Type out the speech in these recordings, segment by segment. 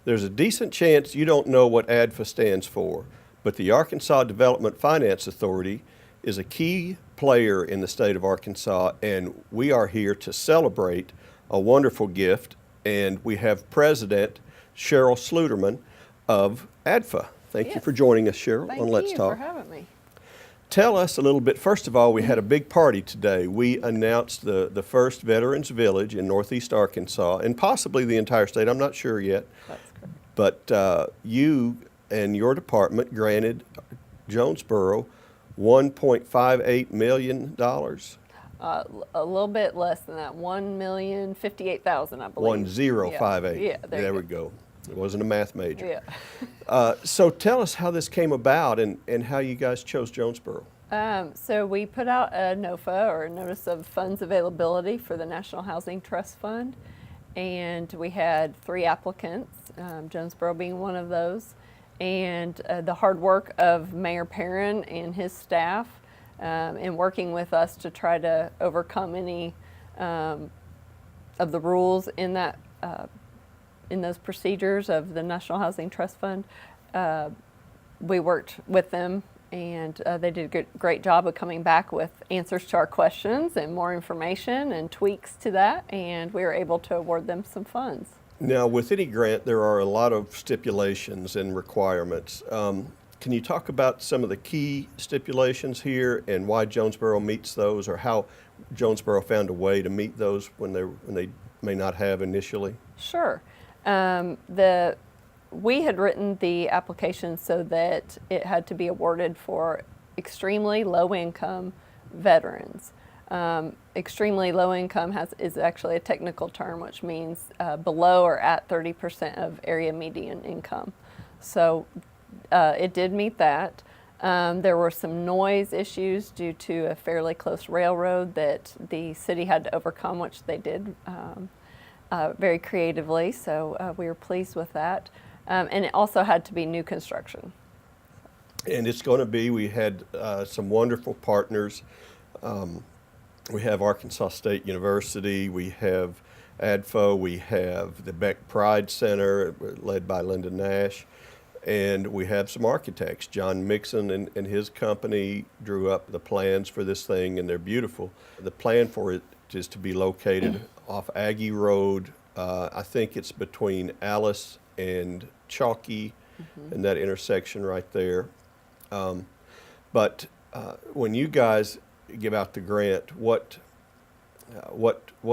There's a decent chance you don't know what ADFA stands for, but the Arkansas Development Finance Authority is a key player in the state of Arkansas, and we are here to celebrate a wonderful gift. And we have President Cheryl Schluterman of ADFA. Thank you for joining us, Cheryl, on Let's Talk. Thank you for having me. Tell us a little bit. First of all, we had a big party today. We announced the first Veterans Village in Northeast Arkansas, and possibly the entire state. I'm not sure yet. That's correct. But you and your department granted Jonesboro $1.58 million. A little bit less than that, $1,058,000, I believe. 1058. Yeah, there we go. It wasn't a math major. Yeah. So tell us how this came about and how you guys chose Jonesboro. So we put out a NOFA, or a Notice of Funds Availability, for the National Housing Trust Fund, and we had 3 applicants, Jonesboro being one of those, and the hard work of Mayor Perrin and his staff in working with us to try to overcome any of the rules in that in those procedures of the National Housing Trust Fund. We worked with them, and they did a great job of coming back with answers to our questions and more information and tweaks to that, and we were able to award them some funds. Now, with any grant, there are a lot of stipulations and requirements. Can you talk about some of the key stipulations here and why Jonesboro meets those, or how Jonesboro found a way to meet those when they may not have initially? Sure. We had written the application so that it had to be awarded for extremely low-income veterans. Extremely low income is actually a technical term, which means below or at 30% of area median income. So it did meet that. There were some noise issues due to a fairly close railroad that the city had to overcome, which they did very creatively, so we were pleased with that. And it also had to be new construction. And it's going to be, we had some wonderful partners. We have Arkansas State University, we have ADFA, we have the Beck Pride Center led by Linda Nash, and we have some architects. John Mixon and his company drew up the plans for this thing, and they're beautiful. The plan for it is to be located off Aggie Road. I think it's between Alice and Chalky, and that intersection right there. But when you guys give out the grant, what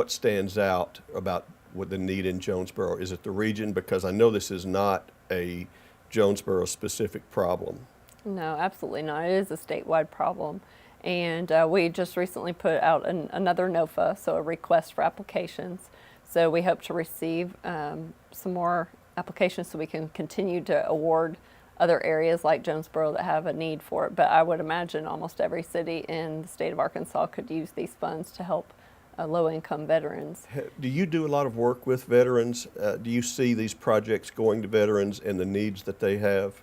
stands out about what the need in Jonesboro? Is it the region? Because I know this is not a Jonesboro specific problem. No, absolutely not. It is a statewide problem. And we just recently put out another NOFA, so a request for applications. So we hope to receive some more applications so we can continue to award other areas like Jonesboro that have a need for it. But I would imagine almost every city in the state of Arkansas could use these funds to help low-income veterans. Do you do a lot of work with veterans? Do you see these projects going to veterans and the needs that they have?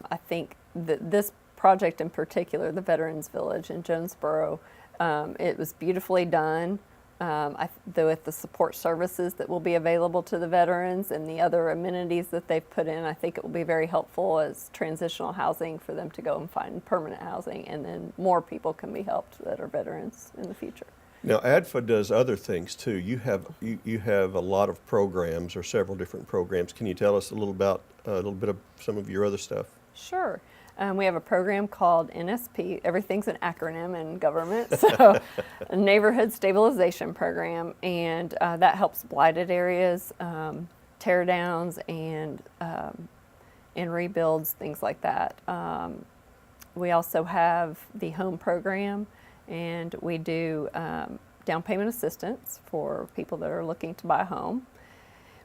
I think that this project in particular, the Veterans Village in Jonesboro, it was beautifully done. With the support services that will be available to the veterans and the other amenities that they've put in, I think it will be very helpful as transitional housing for them to go and find permanent housing, and then more people can be helped that are veterans in the future. Now, ADFA does other things too. You have a lot of programs, or several different programs. Can you tell us a little bit of some of your other stuff? Sure. We have a program called NSP. Everything's an acronym in government, so a Neighborhood Stabilization Program, and that helps blighted areas, tear downs, and rebuilds, things like that. We also have the home program, and we do down payment assistance for people that are looking to buy a home.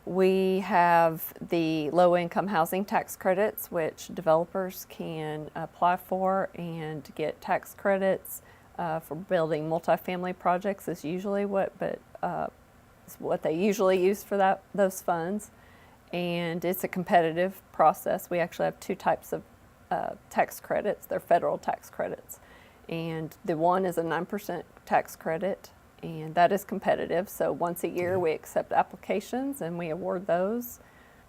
We have the low-income housing tax credits, which developers can apply for and get tax credits for building multifamily projects. Is usually what they usually use for those funds, and it's a competitive process. We actually have 2 types of tax credits. They're federal tax credits, and the one is a 9% tax credit, and that is competitive. So once a year we accept applications and we award those.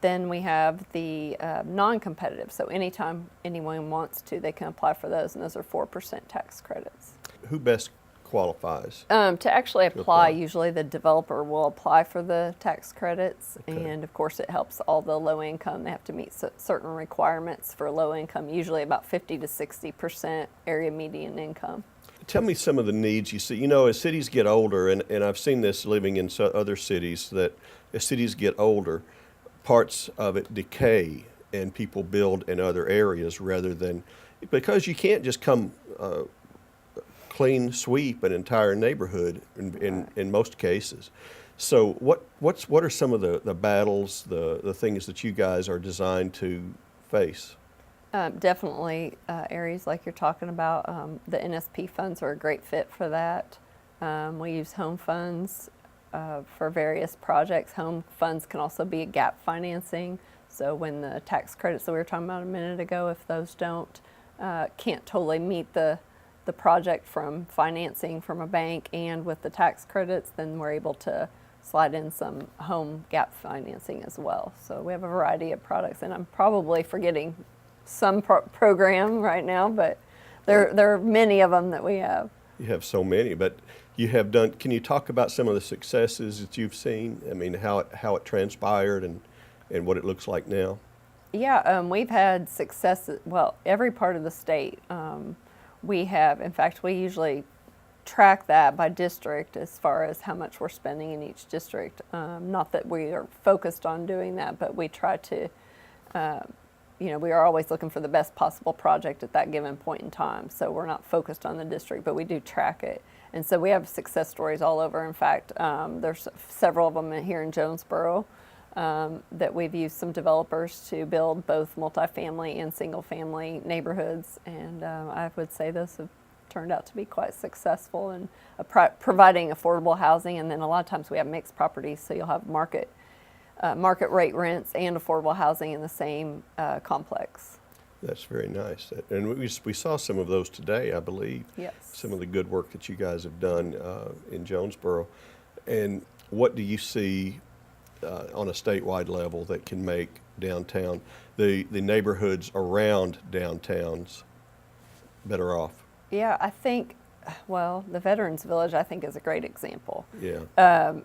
then we have the non-competitive. So anytime anyone wants to, they can apply for those, and those are 4% tax credits. Who best qualifies? To actually apply? apply, usually the developer will apply for the tax credits, Okay. and of course it helps all the low income. They have to meet certain requirements for low income, usually about 50 to 60% area median income. Tell me some of the needs you see. You know, as cities get older, and I've seen this living in other cities, that as cities get older, parts of it decay and people build in other areas rather than, because you can't just come clean sweep an entire neighborhood in most cases. So what are some of the battles, the things that you guys are designed to face? Definitely areas like you're talking about. The NSP funds are a great fit for that. We use home funds for various projects. Home funds can also be a gap financing. So when the tax credits that we were talking about a minute ago, if those can't totally meet the project from financing from a bank and with the tax credits, then we're able to slide in some home gap financing as well. So we have a variety of products, and I'm probably forgetting some program right now, but there are many of them that we have. You have so many, but you have done, can you talk about some of the successes that you've seen? I mean, how it transpired and what it looks like now? Yeah, we've had success, well, every part of the state. We have, in fact, we usually track that by district as far as how much we're spending in each district. Not that we are focused on doing that, but we try to, we are always looking for the best possible project at that given point in time. So we're not focused on the district, but we do track it. And so we have success stories all over. In fact, there's several of them here in Jonesboro that we've used some developers to build both multifamily and single family neighborhoods. And I would say those have turned out to be quite successful in providing affordable housing. And then a lot of times we have mixed properties, so you'll have market rate rents and affordable housing in the same complex. That's very nice. And we saw some of those today, I believe. Yes. Some of the good work that you guys have done in Jonesboro. And what do you see on a statewide level that can make downtown, the neighborhoods around downtowns, better off? Yeah, I think, well, the Veterans Village, I think, is a great example Yeah.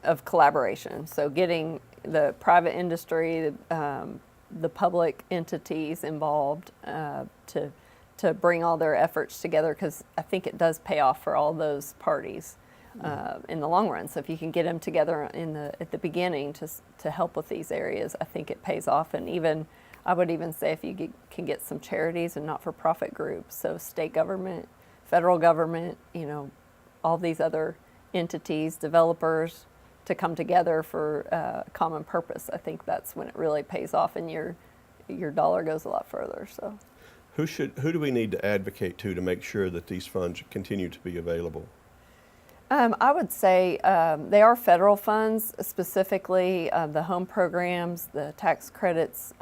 of collaboration. So getting the private industry, the public entities involved to bring all their efforts together, because I think it does pay off for all those parties in the long run. So if you can get them together at the beginning to help with these areas, I think it pays off. And even I would even say if you can get some charities and not-for-profit groups, so state government, federal government, all these other entities, developers, to come together for a common purpose, I think that's when it really pays off and your dollar goes a lot further. So, who do we need to advocate to make sure that these funds continue to be available? I would say they are federal funds, specifically the home programs, the tax credits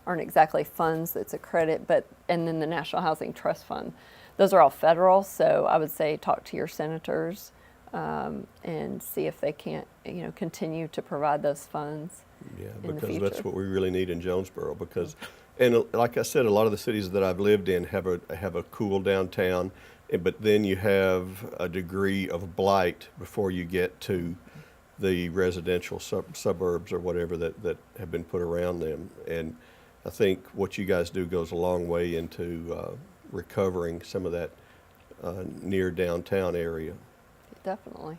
aren't exactly funds, it's a credit, and then the National Housing Trust Fund. Those are all federal, so I would say talk to your senators and see if they can't, continue to provide those funds. Yeah, in the because future. that's what we really need in Jonesboro. Because, and like I said, a lot of the cities that I've lived in have a cool downtown, but then you have a degree of blight before you get to the residential suburbs or whatever that have been put around them. And I think what you guys do goes a long way into recovering some of that near downtown area. Definitely.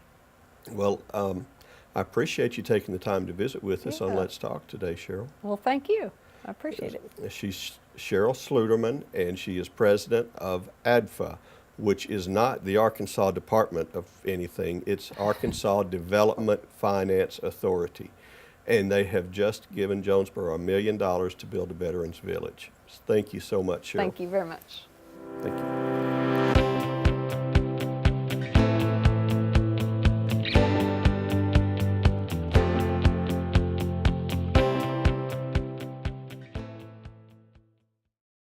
Well, I appreciate you taking the time to visit with us on Yeah. Let's Talk today, Cheryl. Well, thank you. I appreciate it. She's Cheryl Schluterman, and she is president of ADFA, which is not the Arkansas Department of anything. It's Arkansas Development Finance Authority. And they have just given Jonesboro $1 million to build a Veterans Village. Thank you so much, Cheryl. Thank you very much. Thank you.